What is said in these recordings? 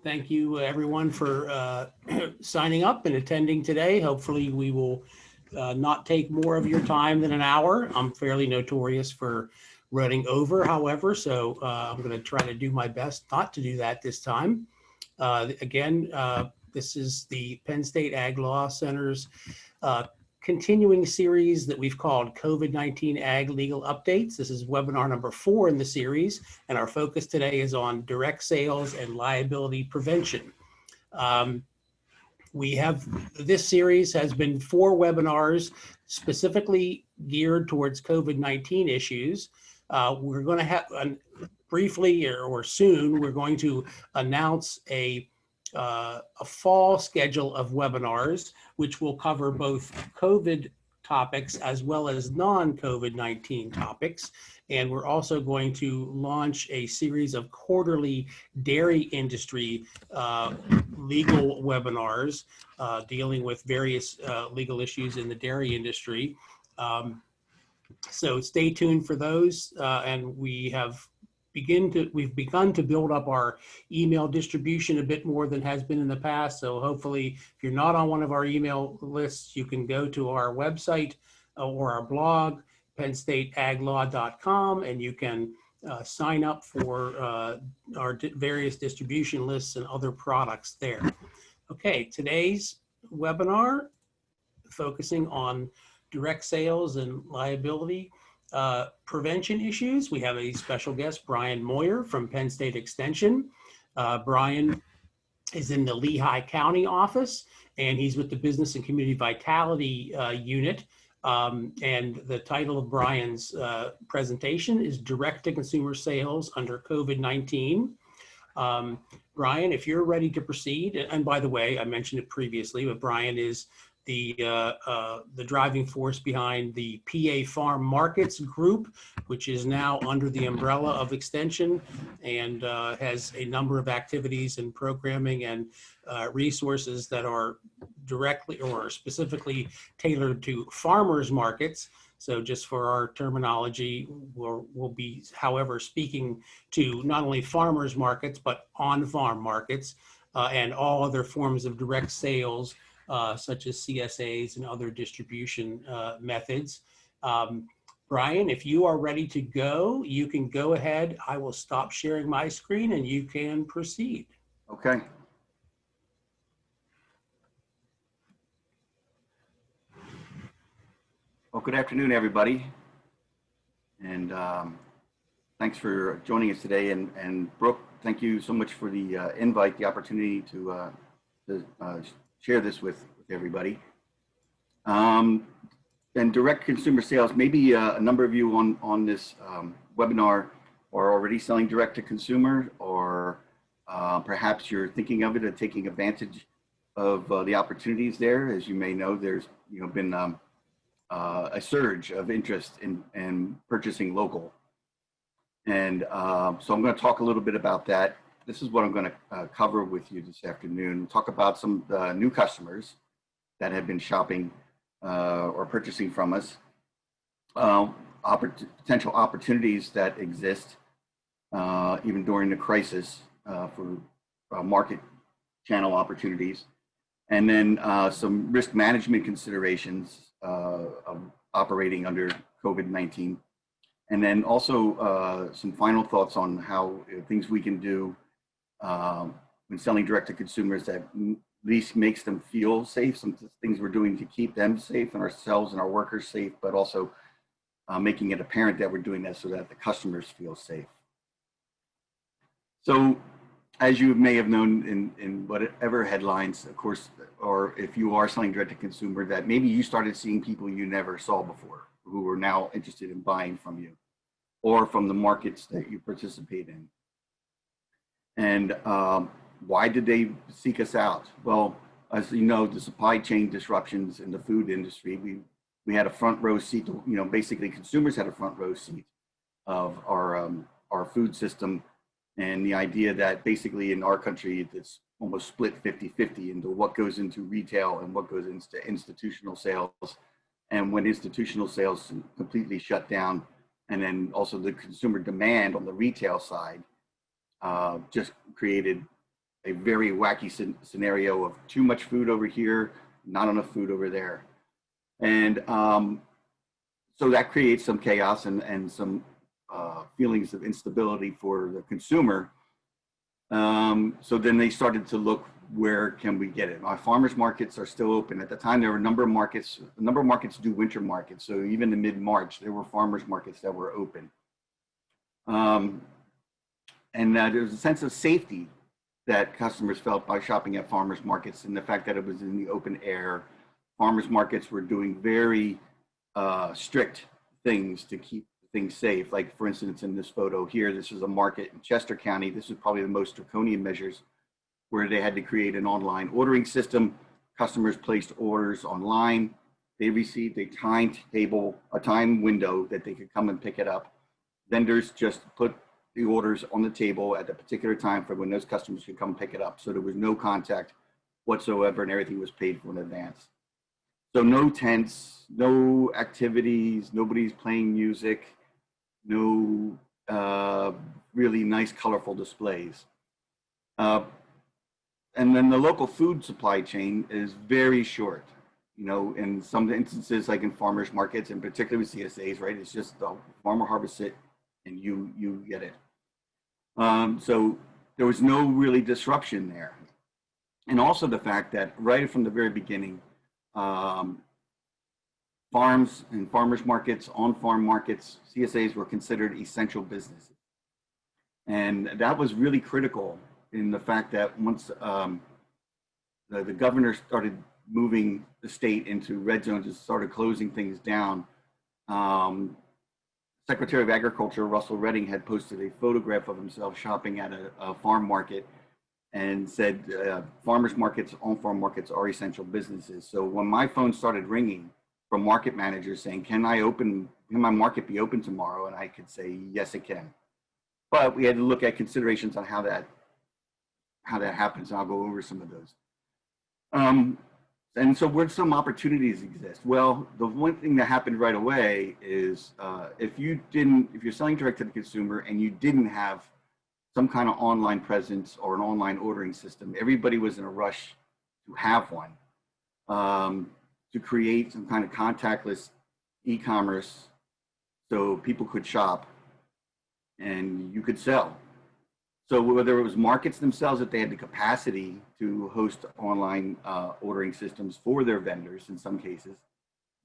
Thank you, everyone, for signing up and attending today. Hopefully, we will not take more of your time than an hour. I'm fairly notorious for running over, however, so I'm going to try to do my best not to do that this time. Again, this is the Penn State Ag Law Center's continuing series that we've called COVID-19 Ag Legal Updates. This is webinar number 4 in the series, and our focus today is on direct sales and liability prevention. This series has been 4 webinars specifically geared towards COVID-19 issues. We're going to have briefly or soon, we're going to announce a fall schedule of webinars, which will cover both COVID topics as well as non-COVID-19 topics. And we're also going to launch a series of quarterly dairy industry legal webinars dealing with various legal issues in the dairy industry. So stay tuned for those, and we've begun to build up our email distribution a bit more than has been in the past. So hopefully, if you're not on one of our email lists, you can go to our website or our blog, PennStateAgLaw.com, and you can sign up for our various distribution lists and other products there. Okay, today's webinar focusing on direct sales and liability prevention issues. We have a special guest, Brian Moyer from Penn State Extension. Brian is in the Lehigh County office, and he's with the Business and Community Vitality Unit. And the title of Brian's presentation is Direct-to-Consumer Sales Under COVID-19. Brian, if you're ready to proceed, and by the way, I mentioned it previously, but Brian is the driving force behind the PA Farm Markets Group, which is now under the umbrella of Extension and has a number of activities and programming and resources that are directly or specifically tailored to farmers markets. So just for our terminology, we'll be, however, speaking to not only farmers markets, but on-farm markets and all other forms of direct sales, such as CSAs and other distribution methods. Brian, if you are ready to go, you can go ahead. I will stop sharing my screen and you can proceed. Okay. Well, good afternoon, everybody. And thanks for joining us today. And Brooke, thank you so much for the invite, the opportunity to share this with everybody. And direct consumer sales, maybe a number of you on this webinar are already selling direct to consumer, or perhaps you're thinking of it and taking advantage of the opportunities there. As you may know, there's been a surge of interest in purchasing local. And so I'm going to talk a little bit about that. This is what I'm going to cover with you this afternoon. Talk about some new customers that have been shopping or purchasing from us, potential opportunities that exist even during the crisis for market channel opportunities, and then some risk management considerations of operating under COVID-19. And then also some final thoughts on how things we can do when selling direct to consumers that at least makes them feel safe, some things we're doing to keep them safe and ourselves and our workers safe, but also making it apparent that we're doing that so that the customers feel safe. So as you may have known in whatever headlines, of course, or if you are selling direct to consumer, that maybe you started seeing people you never saw before who are now interested in buying from you or from the markets that you participate in. And why did they seek us out? Well, as you know, the supply chain disruptions in the food industry, we had a front row seat, basically consumers had a front row seat of our food system. And the idea that basically in our country, it's almost split 50-50 into what goes into retail and what goes into institutional sales. And when institutional sales completely shut down, and then also the consumer demand on the retail side just created a very wacky scenario of too much food over here, not enough food over there. And so that creates some chaos and some feelings of instability for the consumer. So then they started to look, where can we get it? Our farmers markets are still open. At the time, there were a number of markets. A number of markets do winter markets. So even in mid-March, there were farmers markets that were open. And there was a sense of safety that customers felt by shopping at farmers markets, and the fact that it was in the open air. Farmers markets were doing very strict things to keep things safe. Like, for instance, in this photo here, this is a market in Chester County. This is probably the most draconian measures, where they had to create an online ordering system. Customers placed orders online. They received a timetable, a time window that they could come and pick it up. Vendors just put the orders on the table at the particular time for when those customers could come pick it up. So there was no contact whatsoever, and everything was paid for in advance. So no tents, no activities, nobody's playing music, no really nice, colorful displays. And then the local food supply chain is very short. You know, in some instances, like in farmers markets, and particularly with CSAs, right? It's just the farmer harvests it and you get it. So there was no really disruption there. And also the fact that right from the very beginning, farms and farmers markets, on-farm markets, CSAs were considered essential businesses. And that was really critical in the fact that once the governor started moving the state into red zones and started closing things down, Secretary of Agriculture Russell Redding had posted a photograph of himself shopping at a farm market and said farmers markets, on-farm markets are essential businesses. So when my phone started ringing from market managers saying, can my market be open tomorrow? And I could say, yes, it can. But we had to look at considerations on how that happens, and I'll go over some of those. And so where some opportunities exist? Well, the one thing that happened right away is if you're selling direct to the consumer and you didn't have some kind of online presence or an online ordering system, everybody was in a rush to have one, to create some kind of contactless e-commerce so people could shop and you could sell. So whether it was markets themselves that they had the capacity to host online ordering systems for their vendors in some cases,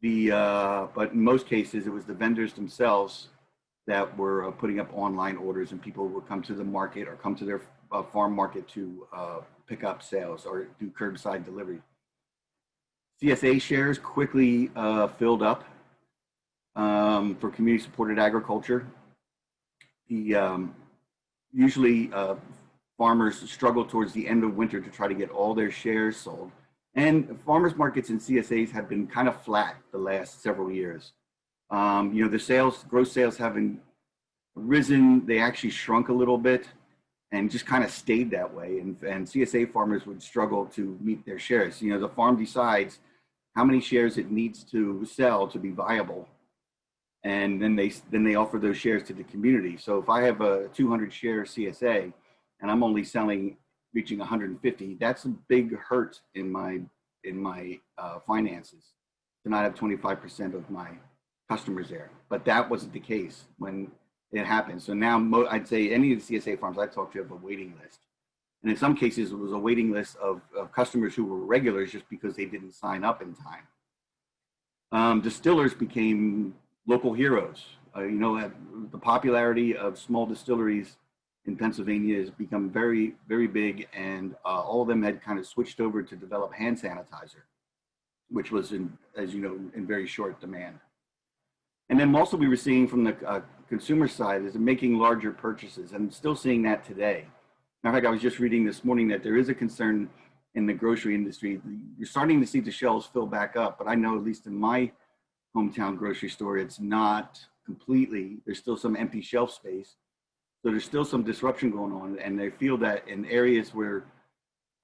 but in most cases it was the vendors themselves that were putting up online orders, and people would come to the market or come to their farm market to pick up sales or do curbside delivery. CSA shares quickly filled up for community supported agriculture. Usually farmers struggle towards the end of winter to try to get all their shares sold. And farmers markets and CSAs have been kind of flat the last several years. You know, the gross sales haven't risen. They actually shrunk a little bit and just kind of stayed that way. And CSA farmers would struggle to meet their shares. You know, the farm decides how many shares it needs to sell to be viable. And then they offer those shares to the community. So if I have a 200 share CSA and I'm only reaching 150, that's a big hurt in my finances to not have 25% of my customers there. But that wasn't the case when it happened. So now I'd say any of the CSA farms I talked to have a waiting list. And in some cases, it was a waiting list of customers who were regulars just because they didn't sign up in time. Distillers became local heroes. You know, the popularity of small distilleries in Pennsylvania has become very, very big, and all of them had kind of switched over to develop hand sanitizer, which was, as you know, in very short demand. And then also we were seeing from the consumer side is making larger purchases, and still seeing that today. In fact, I was just reading this morning that there is a concern in the grocery industry. You're starting to see the shelves fill back up, but I know at least in my hometown grocery store, it's not completely, there's still some empty shelf space. So there's still some disruption going on, and they feel that in areas where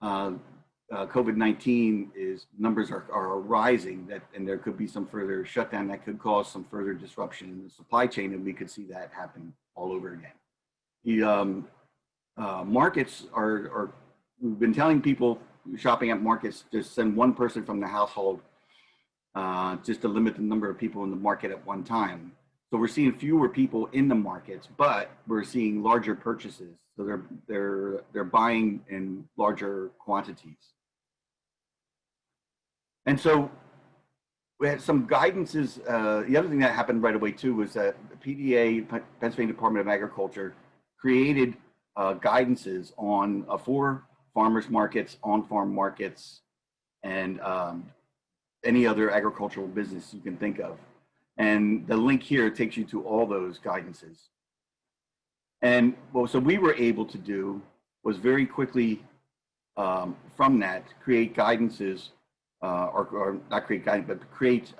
COVID-19 numbers are rising, and there could be some further shutdown that could cause some further disruption in the supply chain, and we could see that happen all over again. The markets are we've been telling people shopping at markets to send one person from the household, just to limit the number of people in the market at one time. So we're seeing fewer people in the markets, but we're seeing larger purchases. So they're buying in larger quantities. And so we had some guidances. The other thing that happened right away too was that the PDA, Pennsylvania Department of Agriculture, created guidances on for farmers markets, on-farm markets, and any other agricultural business you can think of. And the link here takes you to all those guidances. And well, so we were able to do was very quickly from that create guidances, or not create guidance, but create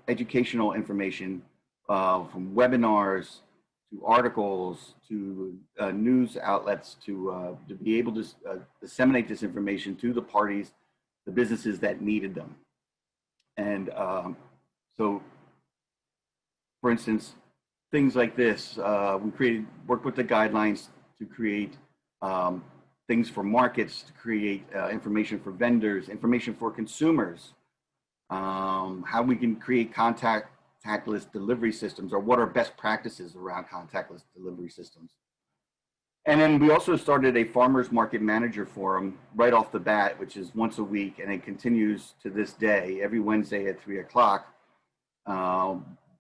educational information from webinars to articles to news outlets to be able to disseminate this information to the parties, the businesses that needed them. And so, for instance, things like this, we worked with the guidelines to create things for markets, to create information for vendors, information for consumers, how we can create contactless delivery systems, or what are best practices around contactless delivery systems. And then we also started a farmers market manager forum right off the bat, which is once a week, and it continues to this day, every Wednesday at 3 o'clock.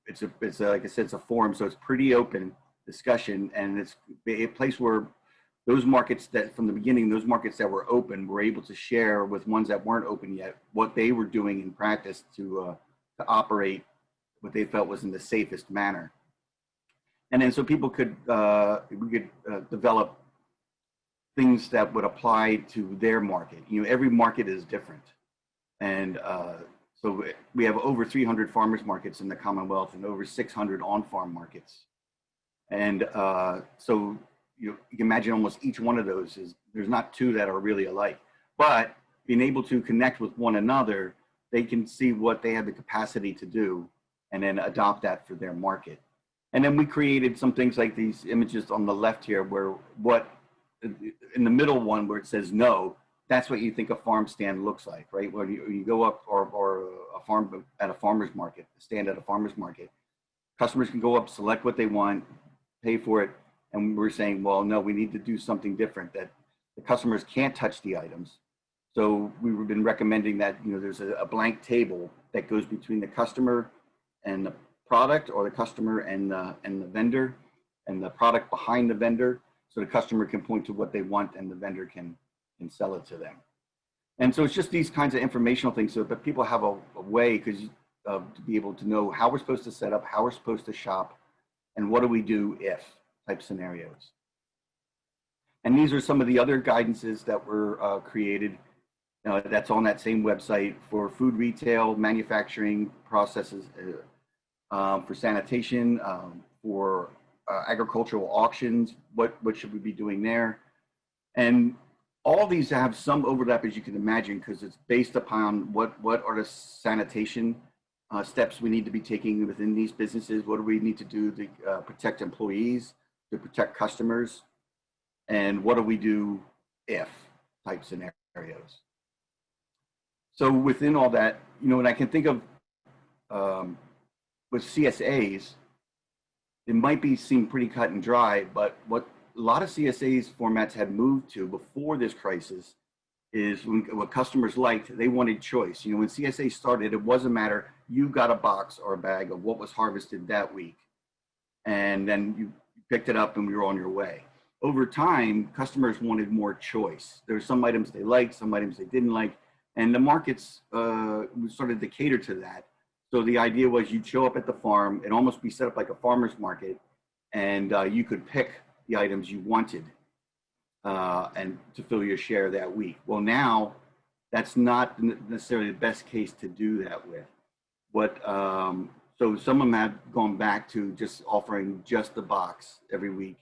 It's like I said, it's a forum, so it's pretty open discussion, and it's a place where those markets that from the beginning, those markets that were open, were able to share with ones that weren't open yet what they were doing in practice to operate what they felt was in the safest manner. And then so people could, we could develop things that would apply to their market. You know, every market is different. And so we have over 300 farmers markets in the Commonwealth and over 600 on-farm markets. And so you can imagine almost each one of those there's not two that are really alike. But being able to connect with one another, they can see what they have the capacity to do and then adopt that for their market. And then we created some things like these images on the left here, where in the middle one where it says no, that's what you think a farm stand looks like, right? When you go up or a farm at a farmer's market, a stand at a farmer's market, customers can go up, select what they want, pay for it. And we're saying, well, no, we need to do something different, that the customers can't touch the items. So we've been recommending that, you know, there's a blank table that goes between the customer and the product, or the customer and the vendor, and the product behind the vendor, so the customer can point to what they want and the vendor can sell it to them. And so it's just these kinds of informational things so that people have a way to be able to know how we're supposed to set up, how we're supposed to shop, and what do we do if type scenarios. And these are some of the other guidances that were created. That's on that same website for food retail, manufacturing processes, for sanitation, for agricultural auctions, what should we be doing there? And all of these have some overlap, as you can imagine, because it's based upon what are the sanitation steps we need to be taking within these businesses. What do we need to do to protect employees, to protect customers, and what do we do if type scenarios. So within all that, you know, and I can think of with CSAs, it might seem pretty cut and dry, but what a lot of CSAs formats had moved to before this crisis is what customers liked. They wanted choice. You know, when CSA started, it wasn't matter, you got a box or a bag of what was harvested that week, and then you picked it up and we were on your way. Over time, customers wanted more choice. There were some items they liked, some items they didn't like, and the markets started to cater to that. So the idea was you'd show up at the farm, it'd almost be set up like a farmer's market, and you could pick the items you wanted and to fill your share that week. Well, now that's not necessarily the best case to do that with. So some of them have gone back to just offering just the box every week.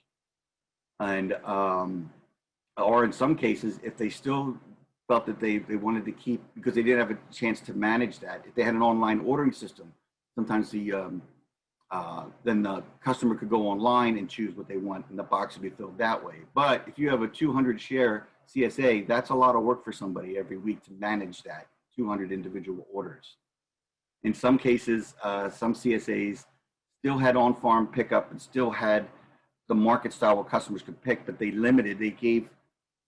And, or in some cases, if they still felt that they wanted to keep, because they didn't have a chance to manage that, if they had an online ordering system, sometimes then the customer could go online and choose what they want, and the box would be filled that way. But if you have a 200 share CSA, that's a lot of work for somebody every week to manage that 200 individual orders. In some cases, some CSAs still had on-farm pickup and still had the market style where customers could pick, but they gave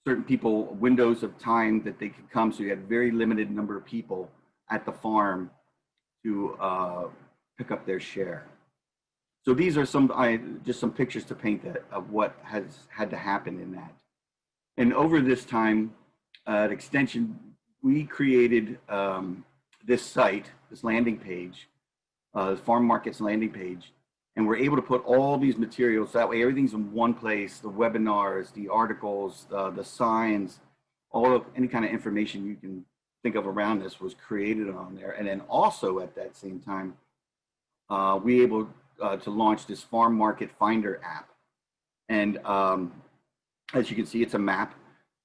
certain people windows of time that they could come. So you had very limited number of people at the farm to pick up their share. So these are just some pictures to paint of what has had to happen in that. And over this time at Extension, we created this site, this landing page, Farm Markets landing page, and we're able to put all these materials, that way everything's in one place, the webinars, the articles, the signs, all of any kind of information you can think of around this was created on there. And then also at that same time, we were able to launch this Farm Market Finder app. And as you can see, it's a map.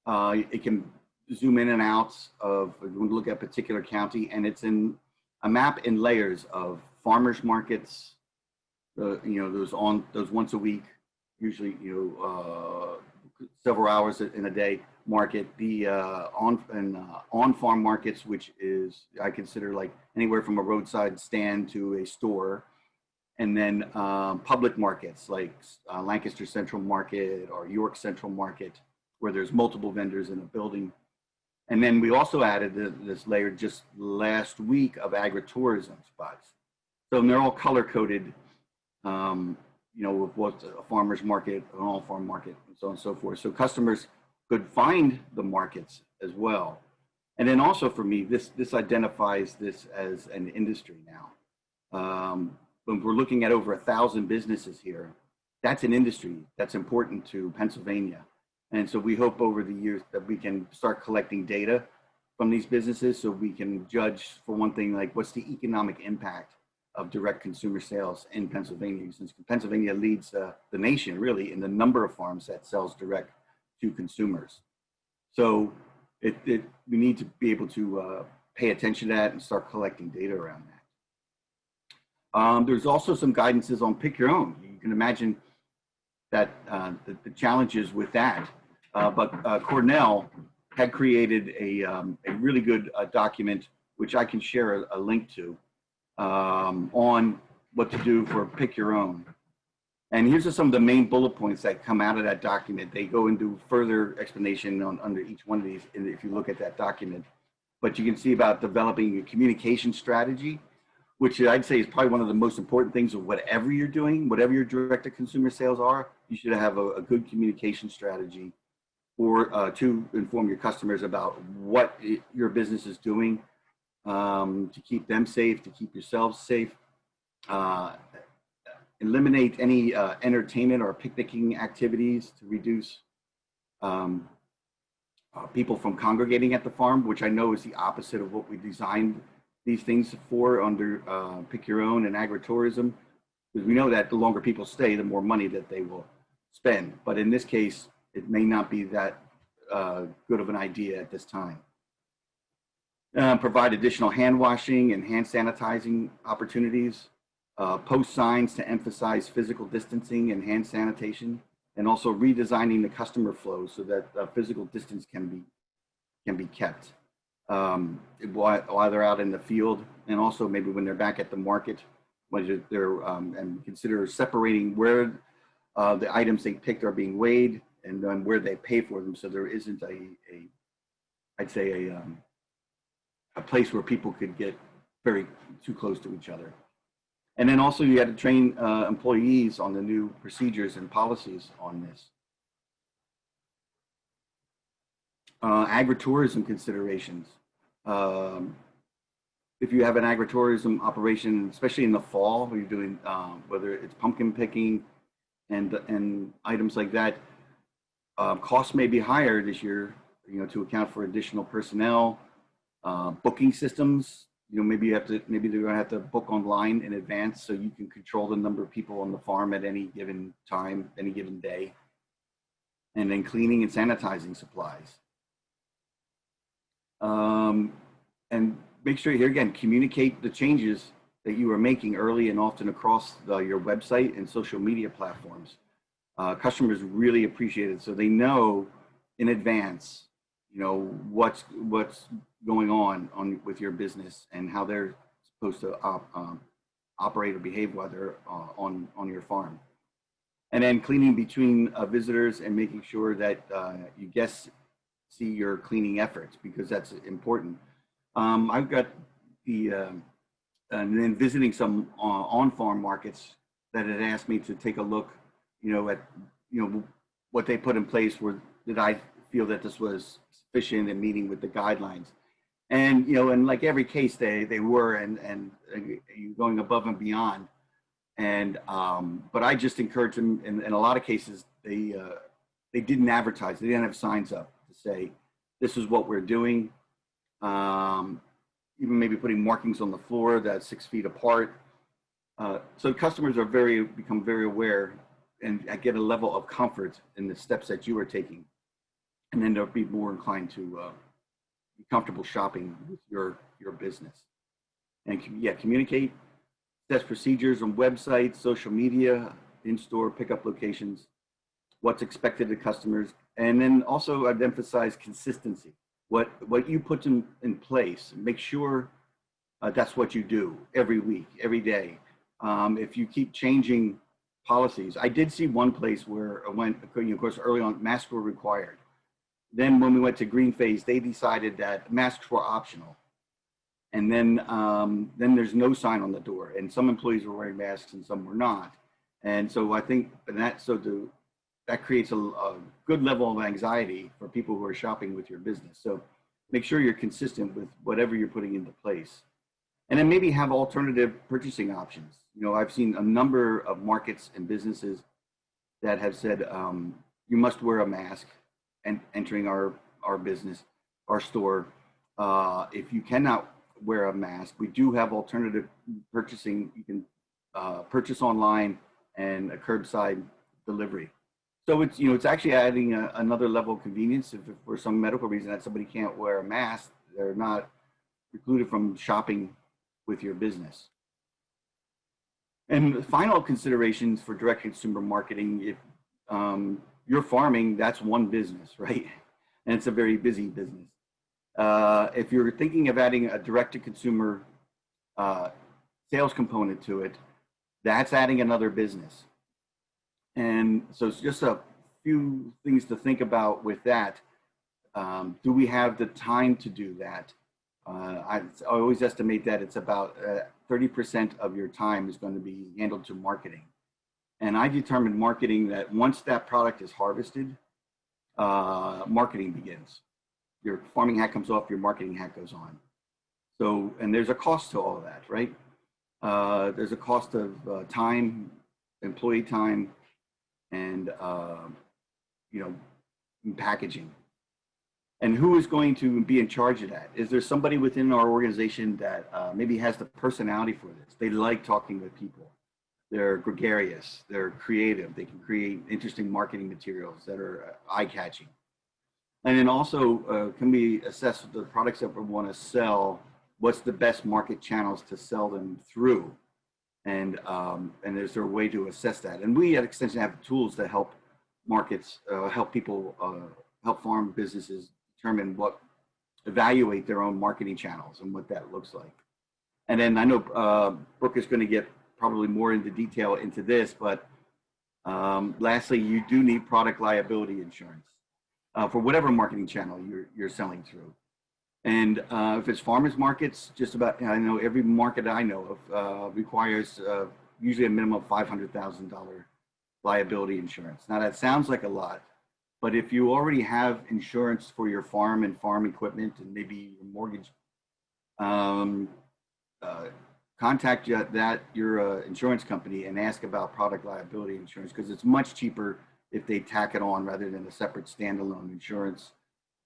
It can zoom in and out of, if you want to look at a particular county, and it's in a map in layers of farmers markets, those once a week, usually, several hours in a day market, the on-farm markets, which is, I consider like anywhere from a roadside stand to a store, and then public markets like Lancaster Central Market or York Central Market, where there's multiple vendors in a building. And then we also added this layer just last week of agritourism spots. So they're all color-coded, with what's a farmer's market, an all-farm market, and so on and so forth. So customers could find the markets as well. And then also for me, this identifies this as an industry now. When we're looking at over 1,000 businesses here, that's an industry that's important to Pennsylvania. And so we hope over the years that we can start collecting data from these businesses so we can judge, for one thing, like what's the economic impact of direct consumer sales in Pennsylvania, since Pennsylvania leads the nation really in the number of farms that sells direct to consumers. So we need to be able to pay attention to that and start collecting data around that. There's also some guidances on pick your own. You can imagine that the challenges with that, but Cornell had created a really good document, which I can share a link to, on what to do for pick your own. And here's just some of the main bullet points that come out of that document. They go into further explanation under each one of these if you look at that document. But you can see about developing a communication strategy, which I'd say is probably one of the most important things of whatever you're doing, whatever your direct-to-consumer sales are, you should have a good communication strategy to inform your customers about what your business is doing, to keep them safe, to keep yourselves safe. Eliminate any entertainment or picnicking activities to reduce people from congregating at the farm, which I know is the opposite of what we designed these things for under Pick Your Own and agritourism, because we know that the longer people stay, the more money that they will spend. But in this case, it may not be that good of an idea at this time. Provide additional hand washing and hand sanitizing opportunities. Post signs to emphasize physical distancing and hand sanitation, and also redesigning the customer flow so that physical distance can be kept while they're out in the field, and also maybe when they're back at the market, when they're and consider separating where the items they picked are being weighed and then where they pay for them, so there isn't I'd say a place where people could get too close to each other. And then also you had to train employees on the new procedures and policies on this. Agritourism considerations. If you have an agritourism operation, especially in the fall, where you're doing, whether it's pumpkin picking and items like that, costs may be higher this year, to account for additional personnel, booking systems. Maybe they're going to have to book online in advance so you can control the number of people on the farm at any given time, any given day. And then cleaning and sanitizing supplies. And make sure here again, communicate the changes that you are making early and often across your website and social media platforms. Customers really appreciate it, so they know in advance, you know, what's going on with your business and how they're supposed to operate or behave while they're on your farm. And then cleaning between visitors and making sure that you guests see your cleaning efforts, because that's important. I've got and then visiting some on-farm markets that had asked me to take a look, you know, at, you know, what they put in place, where did I feel that this was sufficient and meeting with the guidelines. And, you know, in like every case they were, and going above and beyond. And, but I just encourage them in a lot of cases, they didn't advertise, they didn't have signs up to say, this is what we're doing. Even maybe putting markings on the floor that's 6 feet apart. So customers are become very aware and get a level of comfort in the steps that you are taking. And then they'll be more inclined to be comfortable shopping with your business. And yeah, communicate, test procedures on websites, social media, in-store pickup locations, what's expected of customers. And then also I'd emphasize consistency. What you put in place, make sure that's what you do every week, every day. If you keep changing policies, I did see one place where I went, you know, of course, early on, masks were required. Then when we went to green phase, they decided that masks were optional. And then there's no sign on the door, and some employees were wearing masks and some were not. And so I think that creates a good level of anxiety for people who are shopping with your business. So make sure you're consistent with whatever you're putting into place. And then maybe have alternative purchasing options. You know, I've seen a number of markets and businesses that have said, you must wear a mask and entering our business, our store. If you cannot wear a mask, we do have alternative purchasing. You can purchase online and a curbside delivery. So it's, you know, it's actually adding another level of convenience. If for some medical reason that somebody can't wear a mask, they're not precluded from shopping with your business. And the final considerations for direct consumer marketing, if you're farming, that's one business, right? And it's a very busy business. If you're thinking of adding a direct to consumer sales component to it, that's adding another business. And so it's just a few things to think about with that. Do we have the time to do that? I always estimate that it's about 30% of your time is going to be handled to marketing. And I determined marketing that once that product is harvested, marketing begins. Your farming hat comes off, your marketing hat goes on. So, and there's a cost to all of that, right? There's a cost of time, employee time, and you know, packaging. And who is going to be in charge of that? Is there somebody within our organization that maybe has the personality for this? They like talking with people. They're gregarious, they're creative, they can create interesting marketing materials that are eye-catching. And then also, can we assess the products that we want to sell, what's the best market channels to sell them through? And is there a way to assess that? And we at Extension have tools to help markets, help people, help farm businesses determine evaluate their own marketing channels and what that looks like. And then I know Brooke is going to get probably more into detail into this, but lastly, you do need product liability insurance for whatever marketing channel you're selling through. And if it's farmers markets, just about, I know every market I know of requires usually a minimum of $500,000 liability insurance. Now that sounds like a lot, but if you already have insurance for your farm and farm equipment and maybe your mortgage, contact your insurance company and ask about product liability insurance, because it's much cheaper if they tack it on rather than a separate standalone insurance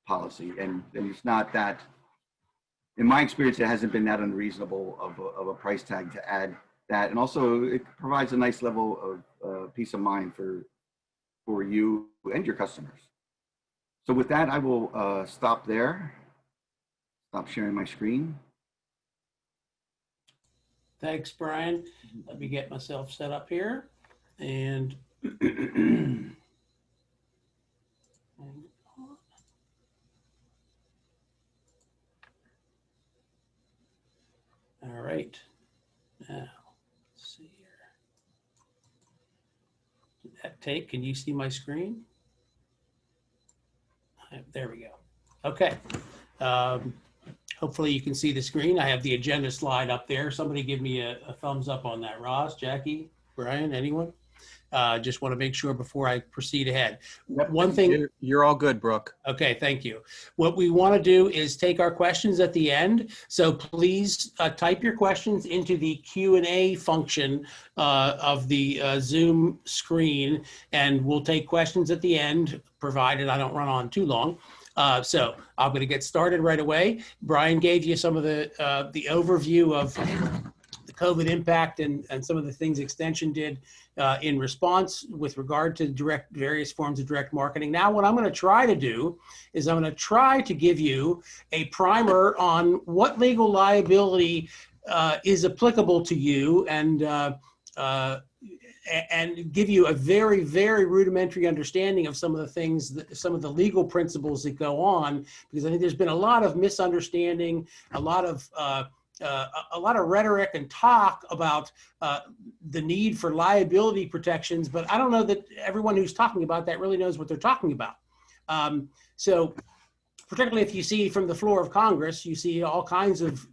policy. And it's not that, in my experience, it hasn't been that unreasonable of a price tag to add that. And also it provides a nice level of peace of mind for you and your customers. So with that, I will stop there, stop sharing my screen. Thanks, Brian. Let me get myself set up here. And right. Now, let's see here. Did that take? Can you see my screen? There we go. Okay. Hopefully you can see the screen. I have the agenda slide up there. Somebody give me a thumbs up on that. Ross, Jackie, Brian, anyone? Just want to make sure before I proceed ahead. Yep. One thing. You're all good, Brooke. Okay, thank you. What we want to do is take our questions at the end. So please type your questions into the Q&A function of the Zoom screen, and we'll take questions at the end, provided I don't run on too long. So I'm going to get started right away. Brian gave you some of the overview of the COVID impact and some of the things Extension did in response with regard to various forms of direct marketing. Now, what I'm going to try to do is I'm going to try to give you a primer on what legal liability is applicable to you, and give you a very, very rudimentary understanding of some of the things, some of the legal principles that go on, because I think there's been a lot of misunderstanding, a lot of rhetoric and talk about the need for liability protections, but I don't know that everyone who's talking about that really knows what they're talking about. So particularly if you see from the floor of Congress, you see all kinds of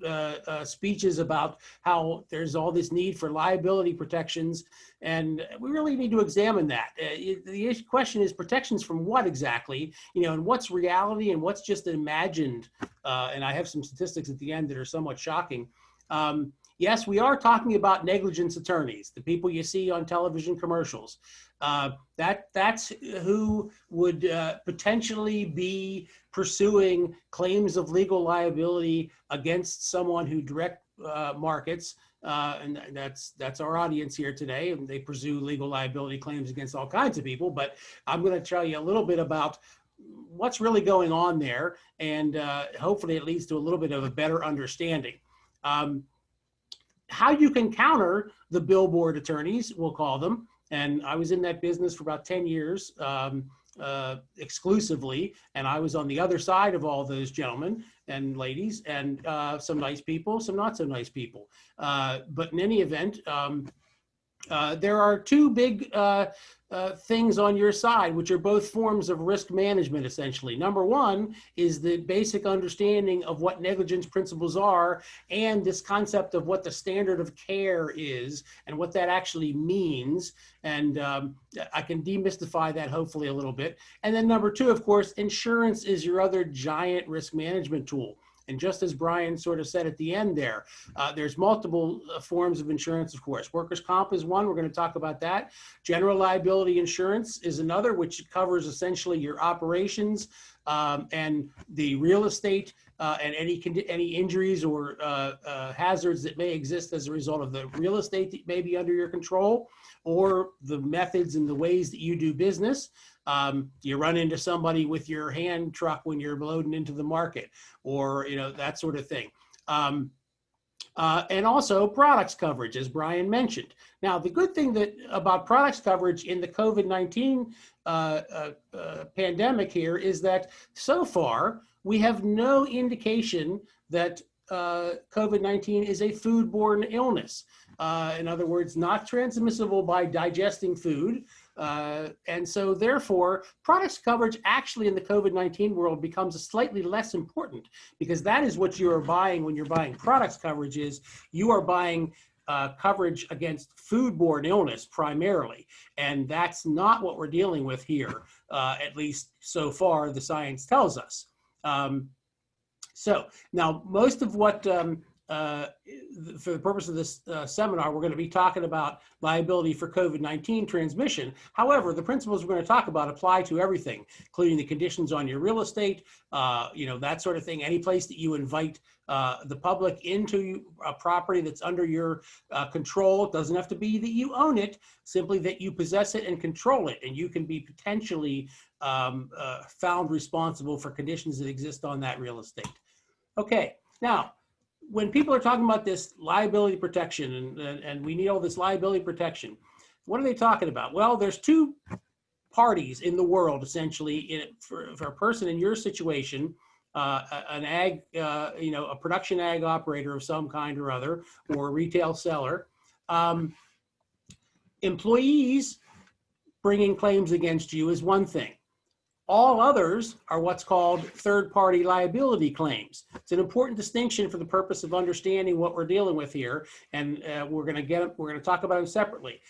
speeches about how there's all this need for liability protections, and we really need to examine that. The question is protections from what exactly, and what's reality and what's just imagined. And I have some statistics at the end that are somewhat shocking. Yes, we are talking about negligence attorneys, the people you see on television commercials. That's who would potentially be pursuing claims of legal liability against someone who direct markets, and that's our audience here today, and they pursue legal liability claims against all kinds of people. But I'm going to tell you a little bit about what's really going on there, and hopefully it leads to a little bit of a better understanding. How you can counter the billboard attorneys, we'll call them, and I was in that business for about 10 years exclusively, and I was on the other side of all those gentlemen and ladies, and some nice people, some not so nice people. But in any event, there are two big things on your side, which are both forms of risk management, essentially. Number one is the basic understanding of what negligence principles are, and this concept of what the standard of care is and what that actually means. And I can demystify that hopefully a little bit. And then number two, of course, insurance is your other giant risk management tool. And just as Brian sort of said at the end there, there's multiple forms of insurance, of course. Workers' comp is one. We're going to talk about that. General liability insurance is another, which covers essentially your operations and the real estate and any injuries or hazards that may exist as a result of the real estate that may be under your control, or the methods and the ways that you do business. You run into somebody with your hand truck when you're loading into the market, or that sort of thing. And also products coverage, as Brian mentioned. Now, the good thing about products coverage in the COVID-19 pandemic here is that so far we have no indication that COVID-19 is a food-borne illness. In other words, not transmissible by digesting food. And so therefore, products coverage actually in the COVID-19 world becomes slightly less important, because that is what you are buying when you're buying products coverage. Is you are buying coverage against foodborne illness primarily. And that's not what we're dealing with here, at least so far the science tells us. So now most of what for the purpose of this seminar, we're going to be talking about liability for COVID-19 transmission. However, the principles we're going to talk about apply to everything, including the conditions on your real estate, that sort of thing. Any place that you invite the public into a property that's under your control. It doesn't have to be that you own it, simply that you possess it and control it, and you can be potentially found responsible for conditions that exist on that real estate. Okay, now, when people are talking about this liability protection and we need all this liability protection, what are they talking about? Well, there's two parties in the world, essentially, for a person in your situation an ag, a production ag operator of some kind or other, or a retail seller. Employees bringing claims against you is one thing. All others are what's called third-party liability claims. It's an important distinction for the purpose of understanding what we're dealing with here, and we're going to talk about them separately.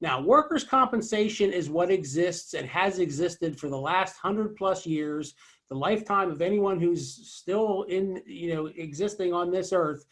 Now, workers' compensation is what exists and has existed for the last 100+ years, the lifetime of anyone who's still existing on this earth.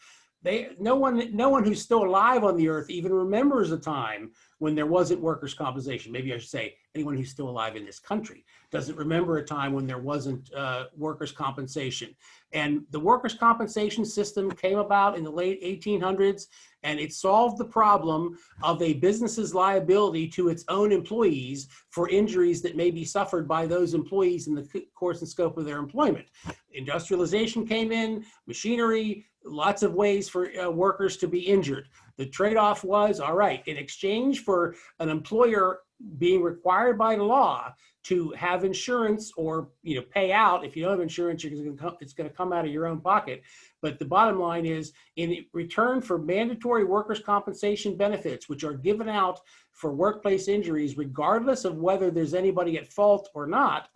No one who's still alive on the earth even remembers a time when there wasn't workers' compensation. Maybe I should say anyone who's still alive in this country doesn't remember a time when there wasn't workers' compensation. And the workers' compensation system came about in the late 1800s, and it solved the problem of a business's liability to its own employees for injuries that may be suffered by those employees in the course and scope of their employment. Industrialization came in, machinery, lots of ways for workers to be injured. The trade-off was, all right, in exchange for an employer being required by law to have insurance or pay out. If you don't have insurance, it's going to come out of your own pocket. But the bottom line is, in return for mandatory workers' compensation benefits, which are given out for workplace injuries, regardless of whether there's anybody at fault or not,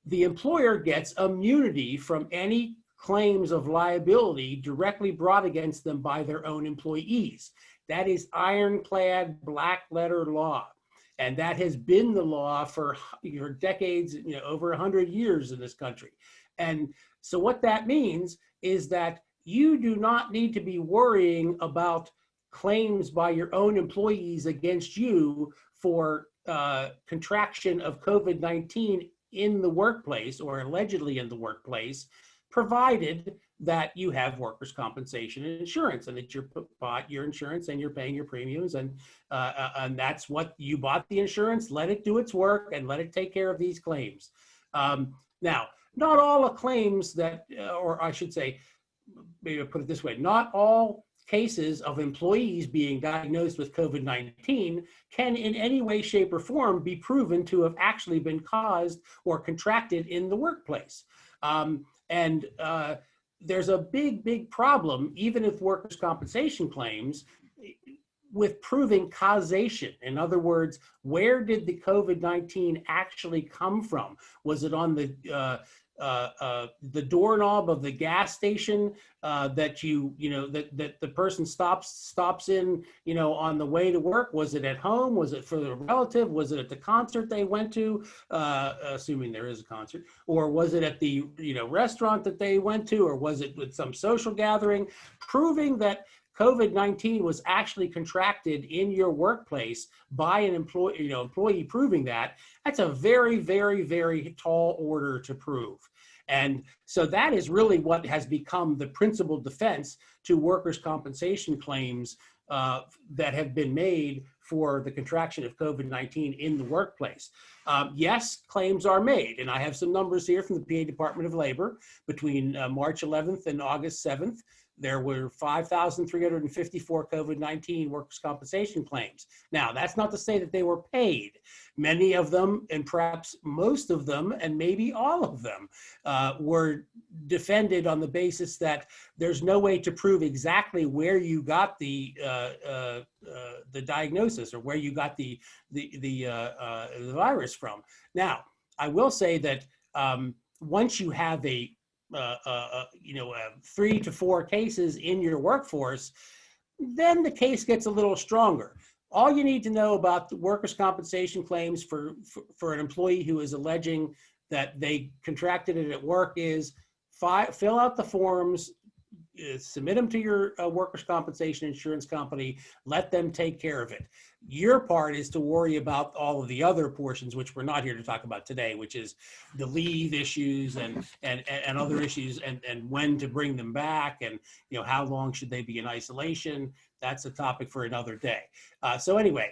the employer gets immunity from any claims of liability directly brought against them by their own employees. That is ironclad black letter law. And that has been the law for decades, over 100 years in this country. And so what that means is that you do not need to be worrying about claims by your own employees against you for contraction of COVID-19 in the workplace or allegedly in the workplace, provided that you have workers' compensation and insurance, and that you bought your insurance and you're paying your premiums, and that's what you bought the insurance. Let it do its work and let it take care of these claims. Now, not all the claims that, or I should say, maybe I'll put it this way, not all cases of employees being diagnosed with COVID-19 can in any way, shape, or form be proven to have actually been caused or contracted in the workplace. There's a big problem, even with workers' compensation claims, with proving causation. In other words, where did the COVID-19 actually come from? Was it on the doorknob of the gas station that that the person stops in, on the way to work? Was it at home? Was it for a relative? Was it at the concert they went to, assuming there is a concert? Or was it at the restaurant that they went to? Or was it with some social gathering? Proving that COVID-19 was actually contracted in your workplace by an employee proving that's a very, very, very tall order to prove. And so that is really what has become the principal defense to workers' compensation claims that have been made for the contraction of COVID-19 in the workplace. Yes, claims are made, and I have some numbers here from the PA Department of Labor. Between March 11th and August 7th, there were 5,354 COVID-19 workers' compensation claims. Now, that's not to say that they were paid. Many of them, and perhaps most of them, and maybe all of them, were defended on the basis that there's no way to prove exactly where you got the diagnosis or where you got the virus from. Now, I will say that once you have 3 to 4 cases in your workforce, then the case gets a little stronger. All you need to know about the workers' compensation claims for an employee who is alleging that they contracted it at work is fill out the forms, submit them to your workers' compensation insurance company, let them take care of it. Your part is to worry about all of the other portions, which we're not here to talk about today, which is the leave issues and other issues, and when to bring them back, and how long should they be in isolation. That's a topic for another day. So anyway,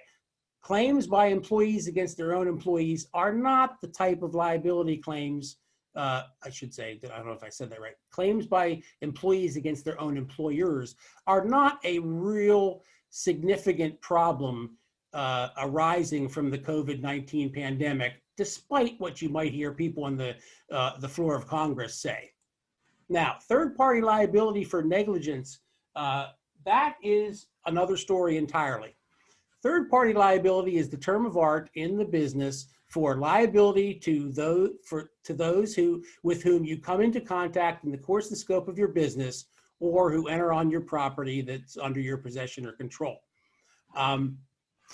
claims by employees against their own employees are not the type of liability claims. I should say, I don't know if I said that right. Claims by employees against their own employers are not a real significant problem arising from the COVID-19 pandemic, despite what you might hear people on the floor of Congress say. Now, third-party liability for negligence, that is another story entirely. Third-party liability is the term of art in the business for liability to those with whom you come into contact in the course and scope of your business, or who enter on your property that's under your possession or control.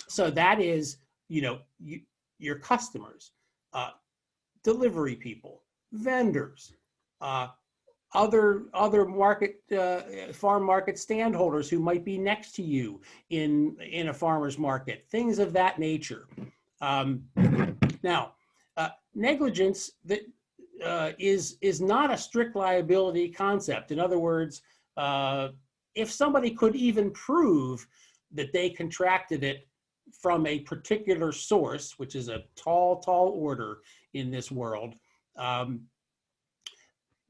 So that is, your customers, delivery people, vendors, other market farm market standholders who might be next to you in a farmer's market, things of that nature. Now, negligence that is not a strict liability concept. In other words, if somebody could even prove that they contracted it from a particular source, which is a tall order in this world,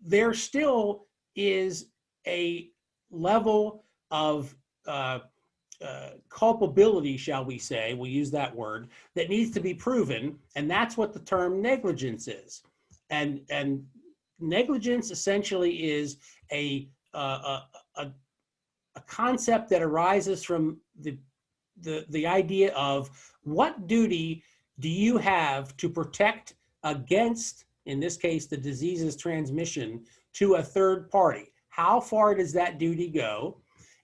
there still is a level of culpability, shall we say, we'll use that word, that needs to be proven, and that's what the term negligence is. And negligence essentially is a concept that arises from the idea of what duty do you have to protect against, in this case, the disease's transmission to a third party. How far does that duty go?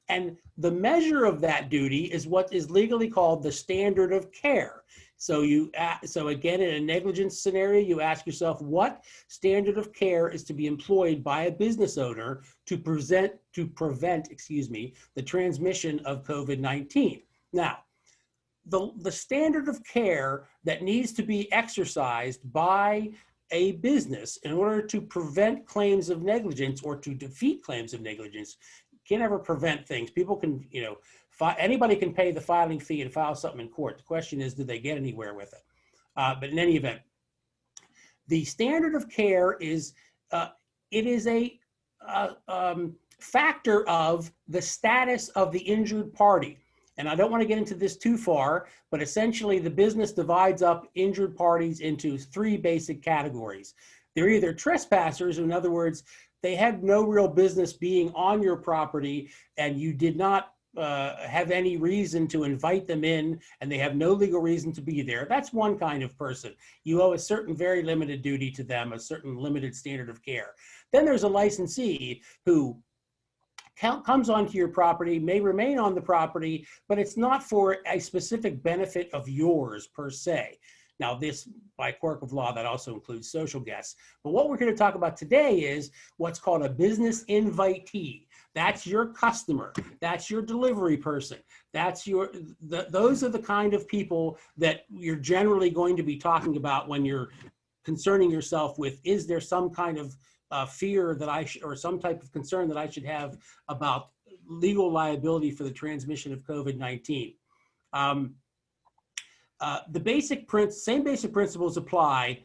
And the measure of that duty is what is legally called the standard of care. So again, in a negligence scenario, you ask yourself, what standard of care is to be employed by a business owner to prevent the transmission of COVID-19? Now, the standard of care that needs to be exercised by a business in order to prevent claims of negligence or to defeat claims of negligence, you can't ever prevent things. People can, anybody can pay the filing fee and file something in court. The question is, do they get anywhere with it? But in any event, the standard of care is, it is a factor of the status of the injured party. And I don't want to get into this too far, but essentially the business divides up injured parties into three basic categories. They're either trespassers, in other words, they had no real business being on your property and you did not have any reason to invite them in, and they have no legal reason to be there. That's one kind of person. You owe a certain very limited duty to them, a certain limited standard of care. Then there's a licensee who comes onto your property, may remain on the property, but it's not for a specific benefit of yours per se. Now this, by quirk of law, that also includes social guests. But what we're going to talk about today is what's called a business invitee. That's your customer. That's your delivery person. That's those are the kind of people that you're generally going to be talking about when you're concerning yourself with, is there some kind of fear that or some type of concern that I should have about legal liability for the transmission of COVID-19. The same basic principles apply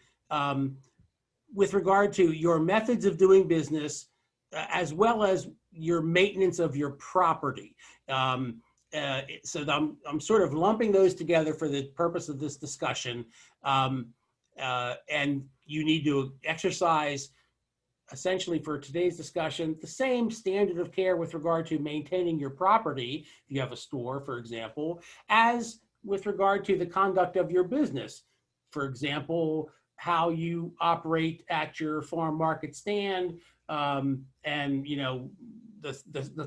with regard to your methods of doing business, as well as your maintenance of your property. So I'm sort of lumping those together for the purpose of this discussion. And you need to exercise, essentially for today's discussion, the same standard of care with regard to maintaining your property, if you have a store, for example, as with regard to the conduct of your business. For example, how you operate at your farm market stand, and the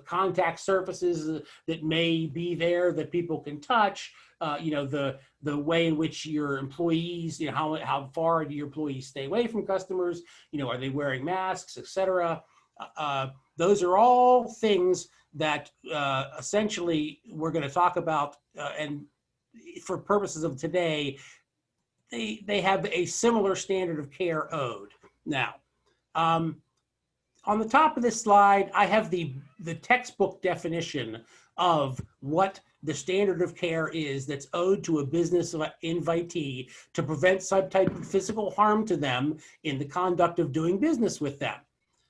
contact surfaces that may be there that people can touch, the way in which your employees, how far do your employees stay away from customers, are they wearing masks, etc. Those are all things that essentially we're going to talk about, and for purposes of today, they have a similar standard of care owed. Now, on the top of this slide, I have the textbook definition of what the standard of care is that's owed to a business invitee to prevent some type of physical harm to them in the conduct of doing business with them.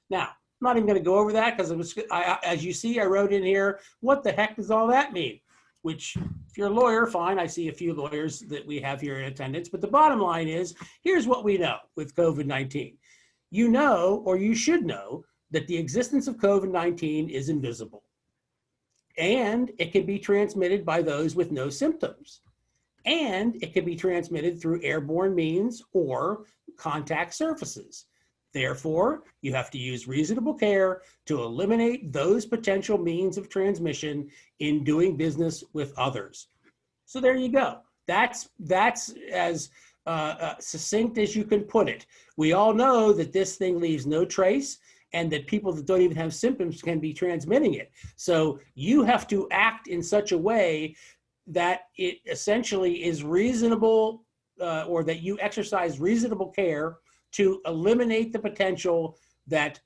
Now, I'm not even going to go over that because as you see, I wrote in here, what the heck does all that mean? Which, if you're a lawyer, fine, I see a few lawyers that we have here in attendance, but the bottom line is, here's what we know with COVID-19. You know, or you should know, that the existence of COVID-19 is invisible, and it can be transmitted by those with no symptoms, and it can be transmitted through airborne means or contact surfaces. Therefore, you have to use reasonable care to eliminate those potential means of transmission in doing business with others. So there you go. That's as succinct as you can put it. We all know that this thing leaves no trace and that people that don't even have symptoms can be transmitting it. So you have to act in such a way that it essentially is reasonable, or that you exercise reasonable care to eliminate the potential that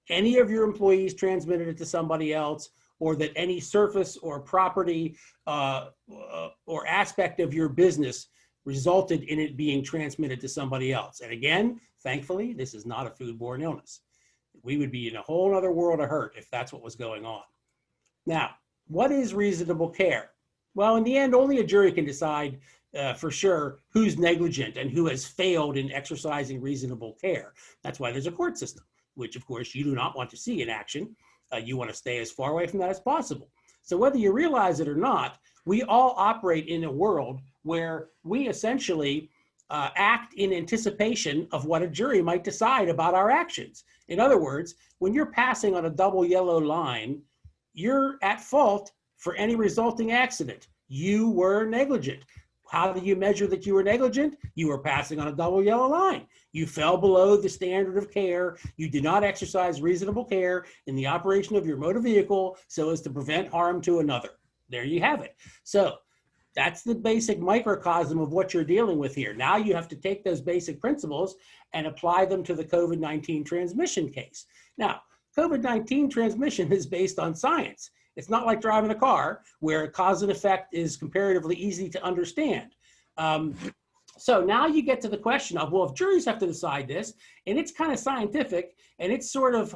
any of your employees transmitted it to somebody else, or that any surface or property or aspect of your business resulted in it being transmitted to somebody else. And again, thankfully, this is not a foodborne illness. We would be in a whole other world of hurt if that's what was going on. Now, what is reasonable care? Well, in the end, only a jury can decide for sure who's negligent and who has failed in exercising reasonable care. That's why there's a court system, which of course you do not want to see in action. You want to stay as far away from that as possible. So whether you realize it or not, we all operate in a world where we essentially act in anticipation of what a jury might decide about our actions. In other words, when you're passing on a double yellow line, you're at fault for any resulting accident. You were negligent. How do you measure that you were negligent? You were passing on a double yellow line. You fell below the standard of care. You did not exercise reasonable care in the operation of your motor vehicle so as to prevent harm to another. There you have it. So that's the basic microcosm of what you're dealing with here. Now you have to take those basic principles and apply them to the COVID-19 transmission case. Now, COVID-19 transmission is based on science. It's not like driving a car where cause and effect is comparatively easy to understand. So now you get to the question of, well, if juries have to decide this, and it's kind of scientific, and it's sort of,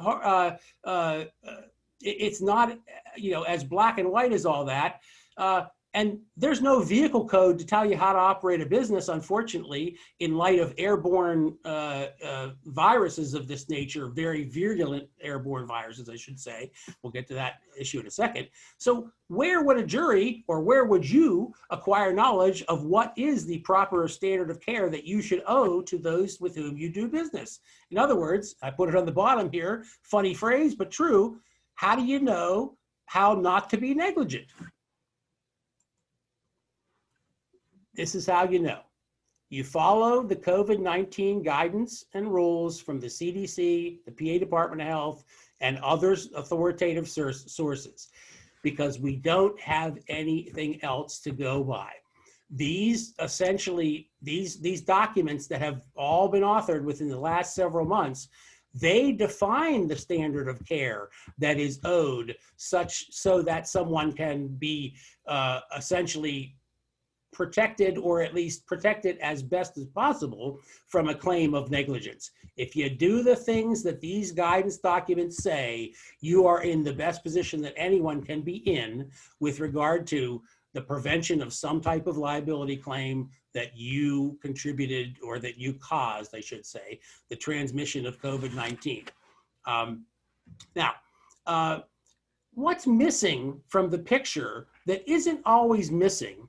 it's not, as black and white as all that. And there's no vehicle code to tell you how to operate a business, unfortunately, in light of airborne viruses of this nature, very virulent airborne viruses, I should say. We'll get to that issue in a second. So where would a jury, or where would you acquire knowledge of what is the proper standard of care that you should owe to those with whom you do business? In other words, I put it on the bottom here, funny phrase, but true. How do you know how not to be negligent? This is how you know. You follow the COVID-19 guidance and rules from the CDC, the PA Department of Health, and others authoritative sources, because we don't have anything else to go by. These essentially, these documents that have all been authored within the last several months, they define the standard of care that is owed, such so that someone can be essentially protected, or at least protected as best as possible from a claim of negligence. If you do the things that these guidance documents say, you are in the best position that anyone can be in with regard to the prevention of some type of liability claim that you contributed, or that you caused, I should say, the transmission of COVID-19. Now, what's missing from the picture that isn't always missing,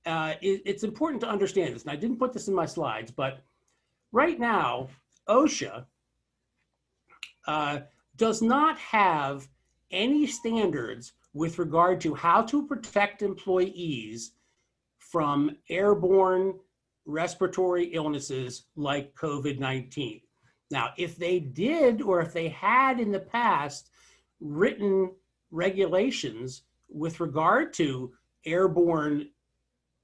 it's important to understand this, and I didn't put this in my slides, but right now, OSHA does not have any standards with regard to how to protect employees from airborne respiratory illnesses like COVID-19. Now, if they did, or if they had in the past written regulations with regard to airborne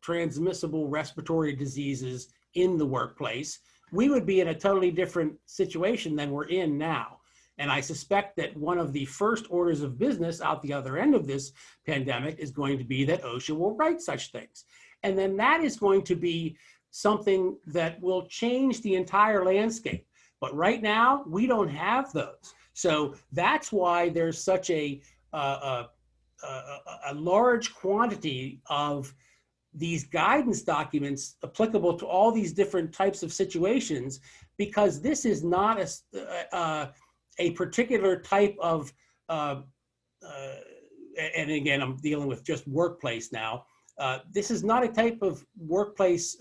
transmissible respiratory diseases in the workplace, we would be in a totally different situation than we're in now. And I suspect that one of the first orders of business out the other end of this pandemic is going to be that OSHA will write such things. And then that is going to be something that will change the entire landscape. But right now, we don't have those. So that's why there's such a large quantity of these guidance documents applicable to all these different types of situations, because this is not a particular type of, and again, I'm dealing with just workplace now. This is not a type of workplace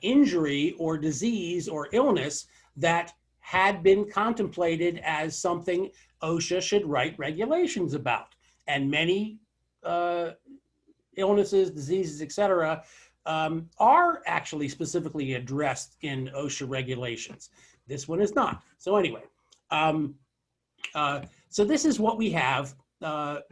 injury or disease or illness that had been contemplated as something OSHA should write regulations about. And many illnesses, diseases, et cetera, are actually specifically addressed in OSHA regulations. This one is not. So anyway, so this is what we have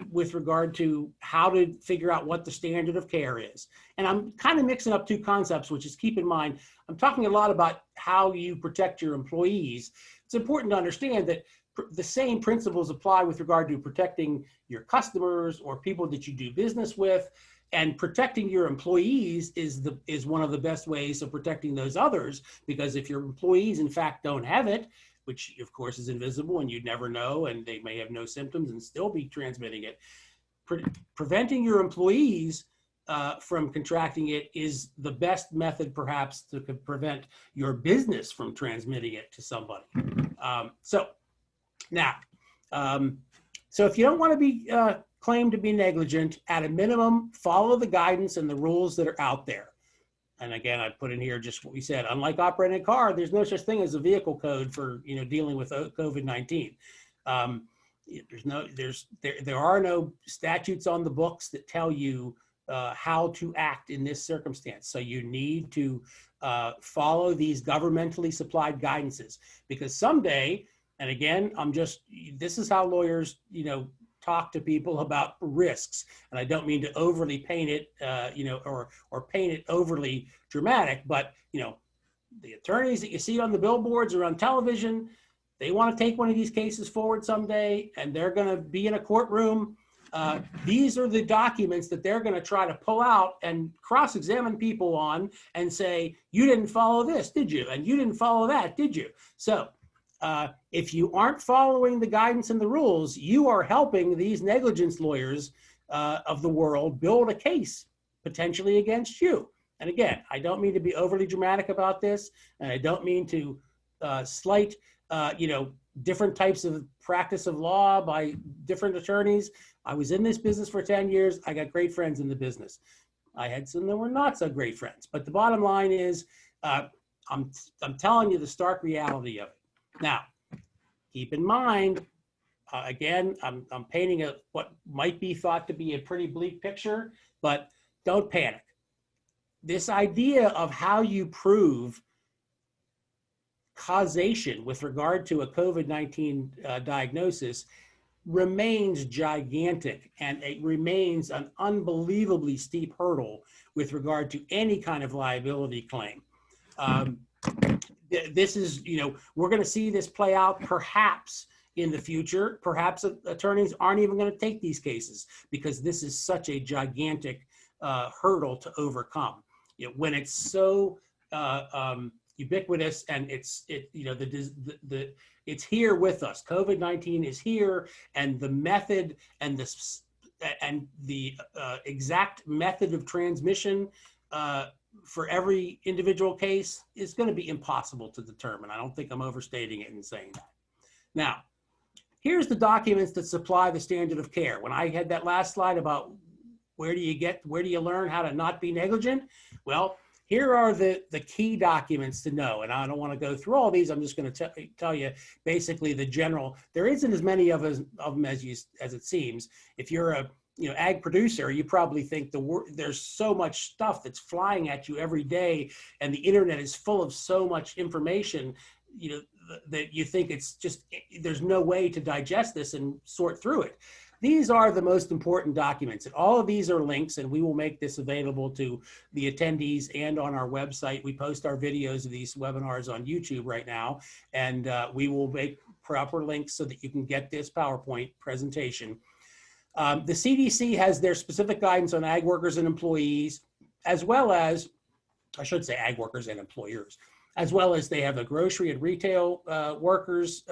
with regard to how to figure out what the standard of care is. And I'm kind of mixing up two concepts, which is, keep in mind, I'm talking a lot about how you protect your employees. It's important to understand that the same principles apply with regard to protecting your customers or people that you do business with, and protecting your employees is one of the best ways of protecting those others, because if your employees in fact don't have it, which of course is invisible and you'd never know, and they may have no symptoms and still be transmitting it, preventing your employees from contracting it is the best method perhaps to prevent your business from transmitting it to somebody. So if you don't want to be claimed to be negligent, at a minimum, follow the guidance and the rules that are out there. And again, I put in here just what we said. Unlike operating a car, there's no such thing as a vehicle code for dealing with COVID-19. There are no statutes on the books that tell you how to act in this circumstance. So you need to follow these governmentally supplied guidances, because someday, and again, this is how lawyers, talk to people about risks. And I don't mean to overly paint it, or paint it overly dramatic, but, the attorneys that you see on the billboards or on television, they want to take one of these cases forward someday, and they're going to be in a courtroom. These are the documents that they're going to try to pull out and cross-examine people on and say, you didn't follow this, did you? And you didn't follow that, did you? So if you aren't following the guidance and the rules, you are helping these negligence lawyers of the world build a case potentially against you. And again, I don't mean to be overly dramatic about this, and I don't mean to slight, different types of practice of law by different attorneys. I was in this business for 10 years. I got great friends in the business. I had some that were not so great friends. But the bottom line is, I'm telling you the stark reality of it. Now, keep in mind, again, I'm painting what might be thought to be a pretty bleak picture, but don't panic. This idea of how you prove causation with regard to a COVID-19 diagnosis remains gigantic, and it remains an unbelievably steep hurdle with regard to any kind of liability claim. This is, we're going to see this play out perhaps in the future. Perhaps attorneys aren't even going to take these cases because this is such a gigantic hurdle to overcome. When it's so ubiquitous and it's here with us. COVID-19 is here, and the method and the exact method of transmission for every individual case is going to be impossible to determine. I don't think I'm overstating it in saying that. Now, here's the documents that supply the standard of care. When I had that last slide about where do you learn how to not be negligent? Well, here are the key documents to know. And I don't want to go through all these. I'm just going to tell you basically the general. There isn't as many of them as it seems. If you're a ag producer, you probably think there's so much stuff that's flying at you every day, and the internet is full of so much information, that you think it's just, there's no way to digest this and sort through it. These are the most important documents, and all of these are links, and we will make this available to the attendees and on our website. We post our videos of these webinars on YouTube right now, and we will make proper links so that you can get this PowerPoint presentation. The CDC has their specific guidance on ag workers and employees, as well as, I should say ag workers and employers, as well as they have a grocery and retail workers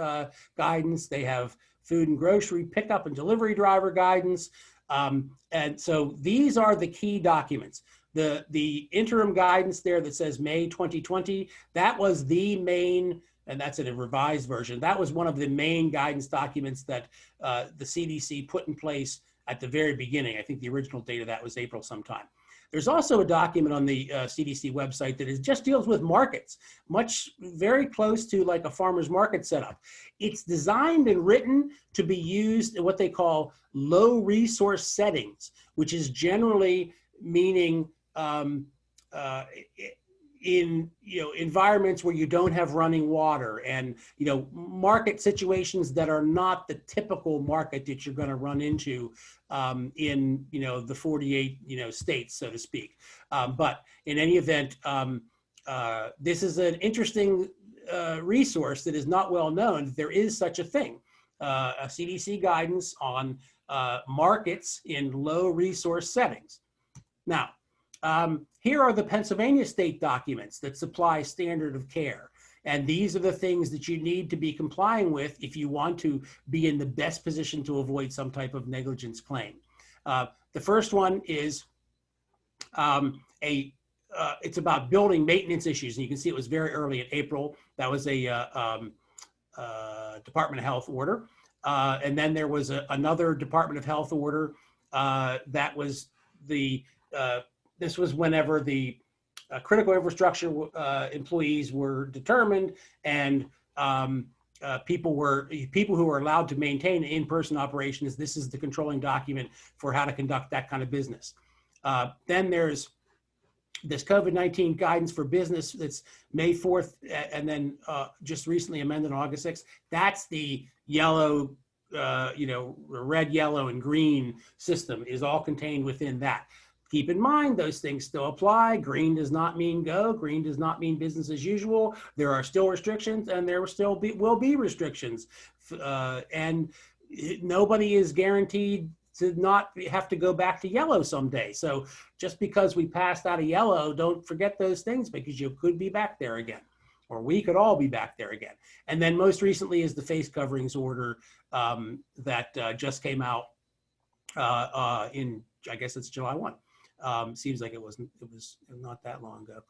guidance. They have food and grocery pickup and delivery driver guidance. And so these are the key documents. The interim guidance there that says May 2020, that was the main and that's in a revised version. That was one of the main guidance documents that the CDC put in place at the very beginning. I think the original date of that was April sometime. There's also a document on the CDC website that just deals with markets, very close to like a farmer's market setup. It's designed and written to be used in what they call low resource settings, which is generally meaning in environments where you don't have running water, and market situations that are not the typical market that you're going to run into in the 48 states, so to speak. But in any event, this is an interesting resource that is not well known. There is such a thing, a CDC guidance on markets in low resource settings. Now, here are the Pennsylvania state documents that supply standard of care. And these are the things that you need to be complying with if you want to be in the best position to avoid some type of negligence claim. The first one is it's about building maintenance issues. And you can see it was very early in April. That was a Department of Health order. And then there was another Department of Health order that was this was whenever the critical infrastructure employees were determined, and people who were allowed to maintain in-person operations. This is the controlling document for how to conduct that kind of business. Then there's this COVID-19 guidance for business that's May 4th, and then just recently amended on August 6th. That's the yellow, red, yellow, and green system is all contained within that. Keep in mind, those things still apply. Green does not mean go. Green does not mean business as usual. There are still restrictions, and there will be restrictions. And nobody is guaranteed to not have to go back to yellow someday. So just because we passed out of yellow, don't forget those things, because you could be back there again, or we could all be back there again. And then most recently is the face coverings order that just came out in, I guess it's July 1. Seems like it was not that long ago.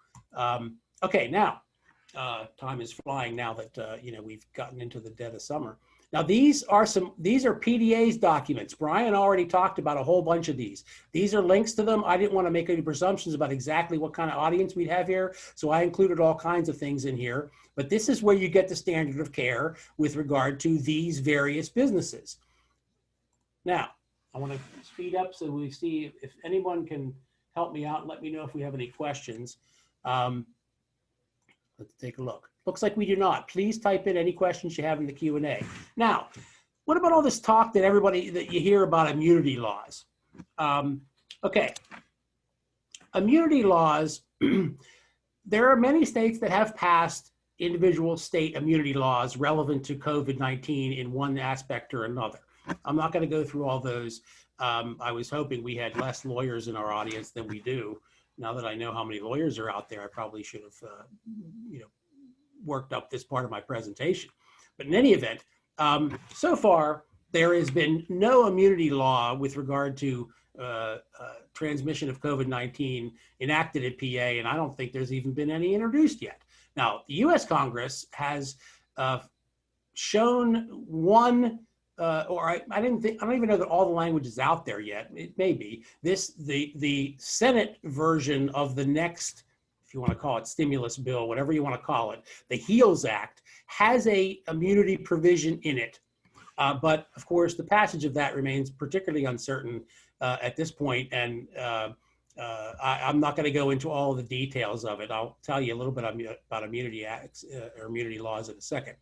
Okay, now time is flying now that we've gotten into the dead of summer. Now these are PDA's documents. Brian already talked about a whole bunch of these. These are links to them. I didn't want to make any presumptions about exactly what kind of audience we'd have here, so I included all kinds of things in here. But this is where you get the standard of care with regard to these various businesses. Now, I want to speed up so we see if anyone can help me out and let me know if we have any questions. Let's take a look. Looks like we do not. Please type in any questions you have in the Q&A. Now, what about all this talk that you hear about immunity laws? Okay, immunity laws, there are many states that have passed individual state immunity laws relevant to COVID-19 in one aspect or another. I'm not going to go through all those. I was hoping we had less lawyers in our audience than we do. Now that I know how many lawyers are out there, I probably should have, worked up this part of my presentation. But in any event, so far, there has been no immunity law with regard to transmission of COVID-19 enacted at PA, and I don't think there's even been any introduced yet. Now, the U.S. Congress has shown one, I don't even know that all the language is out there yet. It may be. The Senate version of the next, if you want to call it stimulus bill, whatever you want to call it, the HEALS Act has a immunity provision in it. But of course, the passage of that remains particularly uncertain at this point, and I'm not going to go into all the details of it. I'll tell you a little bit about immunity acts or immunity laws in a second.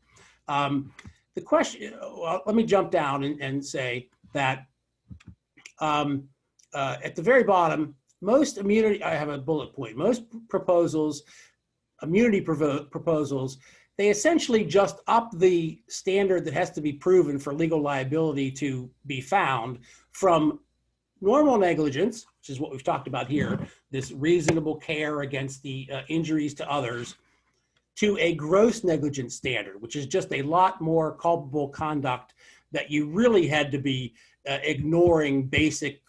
The question, well, let me jump down and say that at the very bottom, most immunity, I have a bullet point, most proposals, immunity proposals, they essentially just up the standard that has to be proven for legal liability to be found from normal negligence, which is what we've talked about here, this reasonable care against the injuries to others, to a gross negligence standard, which is just a lot more culpable conduct that you really had to be ignoring basic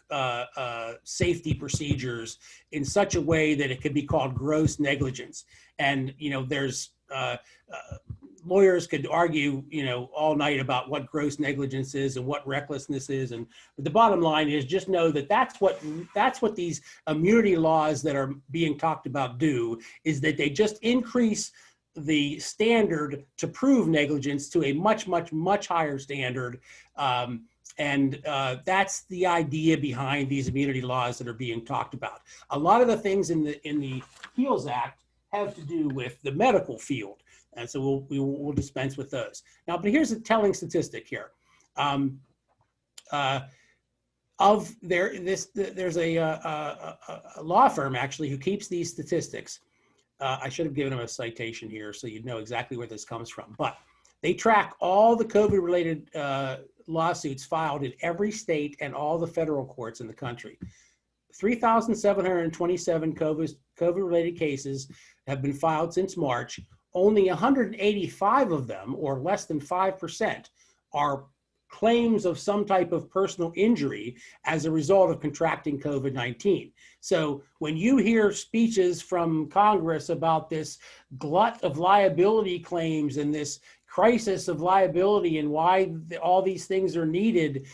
safety procedures in such a way that it could be called gross negligence. And there's lawyers could argue, all night about what gross negligence is and what recklessness is. But the bottom line is just know that that's what these immunity laws that are being talked about do, is that they just increase the standard to prove negligence to a much, much, much higher standard. That's the idea behind these immunity laws that are being talked about. A lot of the things in the HEALS Act have to do with the medical field. And so we'll dispense with those. Now, but here's a telling statistic here. There's a law firm actually who keeps these statistics. I should have given them a citation here so you'd know exactly where this comes from. But they track all the COVID-related lawsuits filed in every state and all the federal courts in the country. 3,727 COVID-related cases have been filed since March. Only 185 of them, or less than 5%, are claims of some type of personal injury as a result of contracting COVID-19. So when you hear speeches from Congress about this glut of liability claims and this crisis of liability and why all these things are needed,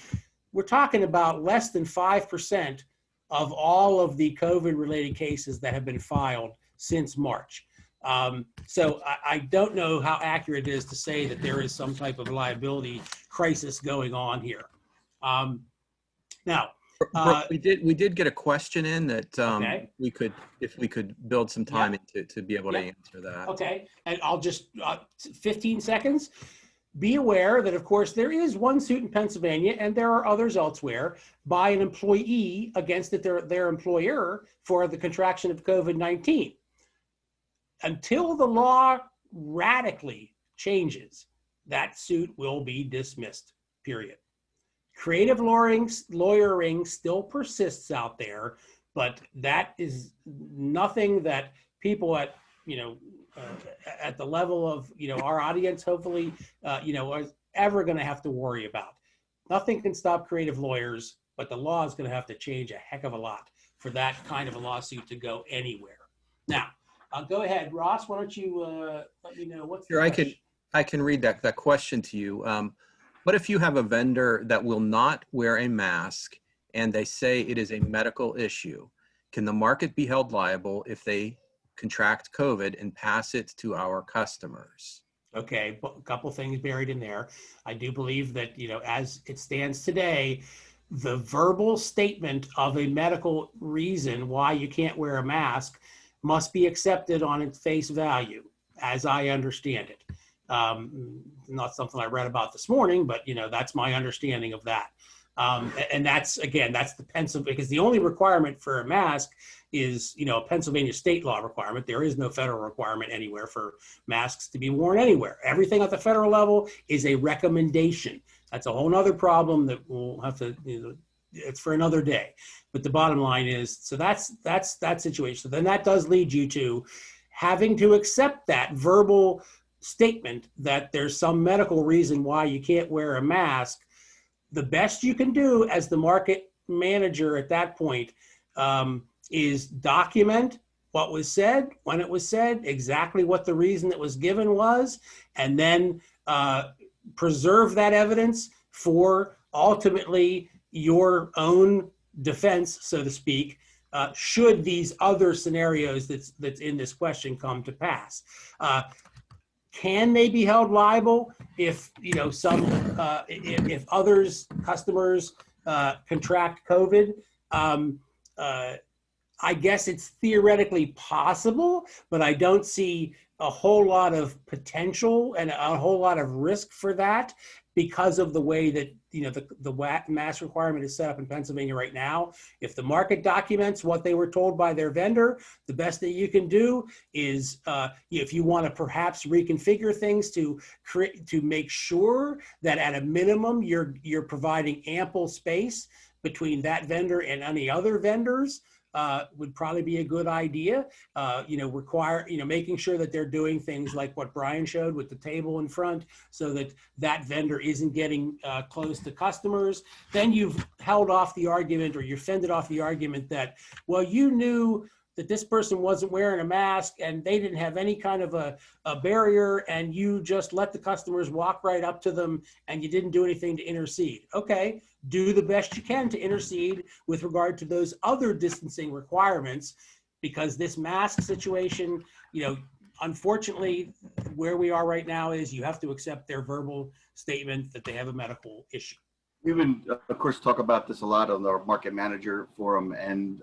we're talking about less than 5% of all of the COVID-related cases that have been filed since March. So I don't know how accurate it is to say that there is some type of liability crisis going on here. Now, Brooke, we did get a question in that okay. if we could build some time to be able to answer that. Okay, and I'll just 15 seconds. Be aware that, of course, there is one suit in Pennsylvania, and there are others elsewhere, by an employee against their employer for the contraction of COVID-19. Until the law radically changes, that suit will be dismissed, period. Creative lawyering still persists out there, but that is nothing that people at the level of our audience, hopefully, are ever going to have to worry about. Nothing can stop creative lawyers, but the law is going to have to change a heck of a lot for that kind of a lawsuit to go anywhere. Now, go ahead, Ross. Why don't you let me know what's the question? I can read that question to you. What if you have a vendor that will not wear a mask and they say it is a medical issue? Can the market be held liable if they contract COVID and pass it to our customers? Okay, a couple things buried in there. I do believe that, as it stands today, the verbal statement of a medical reason why you can't wear a mask must be accepted on its face value, as I understand it. Not something I read about this morning, but that's my understanding of that. And that's the Pennsylvania, because the only requirement for a mask is, a Pennsylvania state law requirement. There is no federal requirement anywhere for masks to be worn anywhere. Everything at the federal level is a recommendation. That's a whole nother problem that we'll have to, it's for another day. But the bottom line is, so that's that situation. So then that does lead you to having to accept that verbal statement that there's some medical reason why you can't wear a mask. The best you can do as the market manager at that point is document what was said, when it was said, exactly what the reason that was given was, and then preserve that evidence for ultimately your own defense, so to speak, should these other scenarios that's in this question come to pass. Can they be held liable if if others, customers, contract COVID? I guess it's theoretically possible, but I don't see a whole lot of potential and a whole lot of risk for that because of the way that the mask requirement is set up in Pennsylvania right now. If the market documents what they were told by their vendor, the best that you can do is, if you want to perhaps reconfigure things to make sure that at a minimum you're providing ample space between that vendor and any other vendors, would probably be a good idea. Making sure that they're doing things like what Brian showed with the table in front, so that that vendor isn't getting close to customers. Then you've held off the argument, or you've fended off the argument that, well, you knew that this person wasn't wearing a mask and they didn't have any kind of a barrier, and you just let the customers walk right up to them and you didn't do anything to intercede. Okay, do the best you can to intercede with regard to those other distancing requirements, because this mask situation, unfortunately, where we are right now is you have to accept their verbal statement that they have a medical issue. We've been, of course, talk about this a lot on our market manager forum, and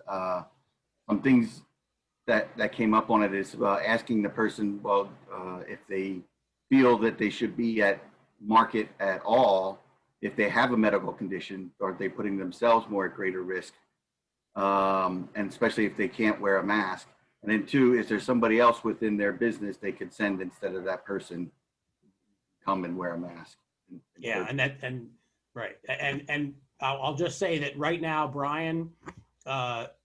some things that came up on it is asking the person, well, if they feel that they should be at market at all, if they have a medical condition, are they putting themselves more at greater risk? And especially if they can't wear a mask. And then two, is there somebody else within their business they could send instead of that person come and wear a mask? Yeah, right. And I'll just say that right now,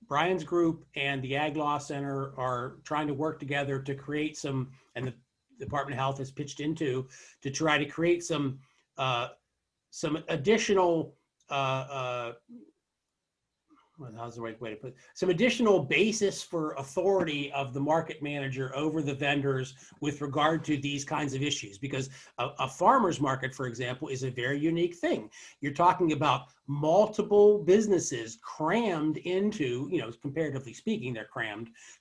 Brian's group and the Ag Law Center are trying to work together to create some, and the Department of Health has pitched into, to try to create some additional, how's the right way to put it? Some additional basis for authority of the market manager over the vendors with regard to these kinds of issues, because a farmer's market, for example, is a very unique thing. You're talking about multiple businesses crammed into, comparatively speaking, they're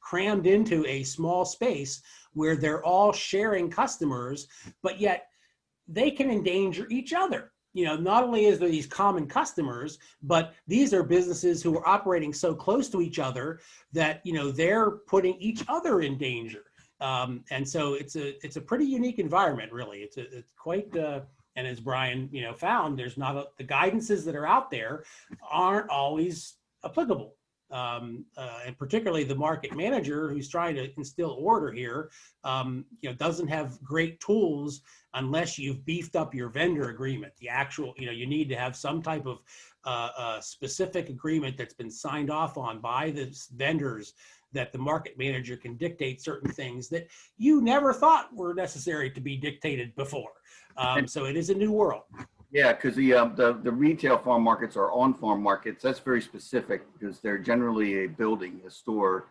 crammed into a small space where they're all sharing customers, but yet they can endanger each other. Not only is there these common customers, but these are businesses who are operating so close to each other that, they're putting each other in danger. And so it's a pretty unique environment, really. It's quite, and as Brian, found, there's not the guidances that are out there aren't always applicable. And particularly the market manager who's trying to instill order here, doesn't have great tools unless you've beefed up your vendor agreement. The actual, you need to have some type of specific agreement that's been signed off on by the vendors, that the market manager can dictate certain things that you never thought were necessary to be dictated before. So it is a new world. Yeah, because the retail farm markets are on-farm markets. That's very specific because they're generally a building, a store,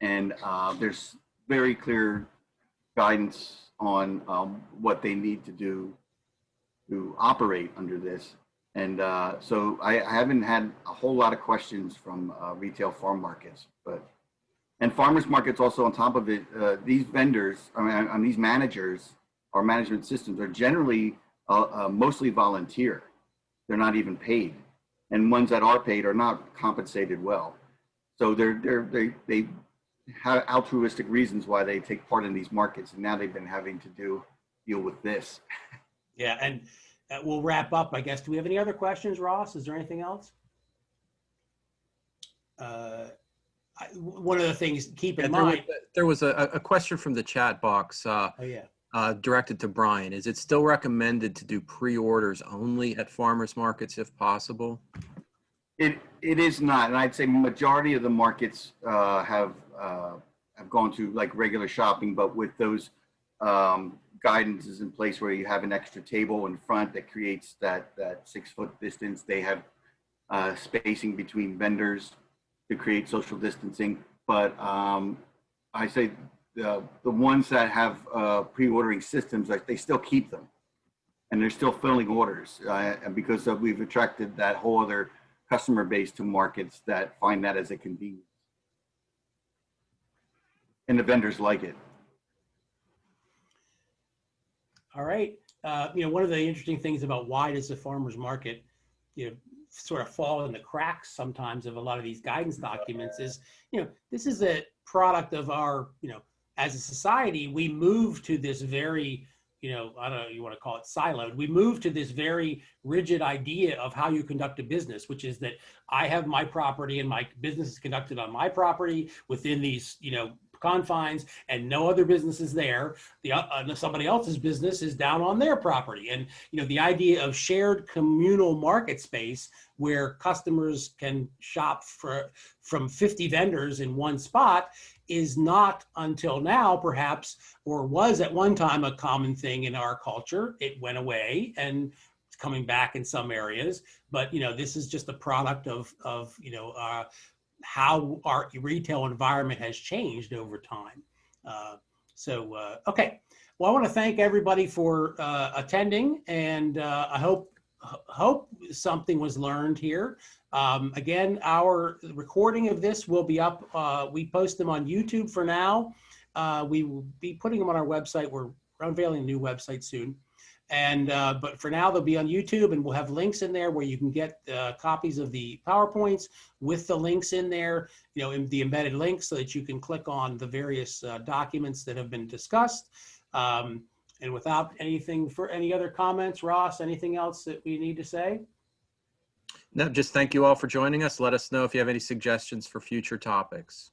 and there's very clear guidance on what they need to do to operate under this. And so I haven't had a whole lot of questions from retail farm markets, and farmers markets also on top of it, these vendors, these managers or management systems are generally mostly volunteer. They're not even paid, and ones that are paid are not compensated well. So they have altruistic reasons why they take part in these markets, and now they've been having to deal with this. Yeah, and we'll wrap up, I guess. Do we have any other questions, Ross? Is there anything else? One of the things, keep in mind. There was a question from the chat box. Oh, yeah. Directed to Brian. Is it still recommended to do pre-orders only at farmers markets if possible? It is not, and I'd say majority of the markets have gone to like regular shopping, but with those guidances in place where you have an extra table in front that creates that 6 foot distance. They have spacing between vendors to create social distancing, but I say the ones that have pre-ordering systems, like, they still keep them, and they're still filling orders, and because we've attracted that whole other customer base to markets that find that as a convenience, and the vendors like it. All right. One of the interesting things about why does the farmer's market, sort of fall in the cracks sometimes of a lot of these guidance documents is, this is a product of our, as a society, we move to this very, I don't know, you want to call it siloed. We move to this very rigid idea of how you conduct a business, which is that I have my property and my business is conducted on my property within these, confines, and no other business is there. Somebody else's business is down on their property. And, the idea of shared communal market space where customers can shop from 50 vendors in one spot is not until now, perhaps, or was at one time a common thing in our culture. It went away and it's coming back in some areas, but this is just a product of how our retail environment has changed over time. Okay. Well, I want to thank everybody for attending, and I hope something was learned here. Again, our recording of this will be up. We post them on YouTube for now. We will be putting them on our website. We're unveiling a new website soon. And but for now, they'll be on YouTube, and we'll have links in there where you can get copies of the PowerPoints with the links in there, you know, in the embedded links, so that you can click on the various documents that have been discussed. And without anything for any other comments, Ross, anything else that we need to say? No, just thank you all for joining us. Let us know if you have any suggestions for future topics.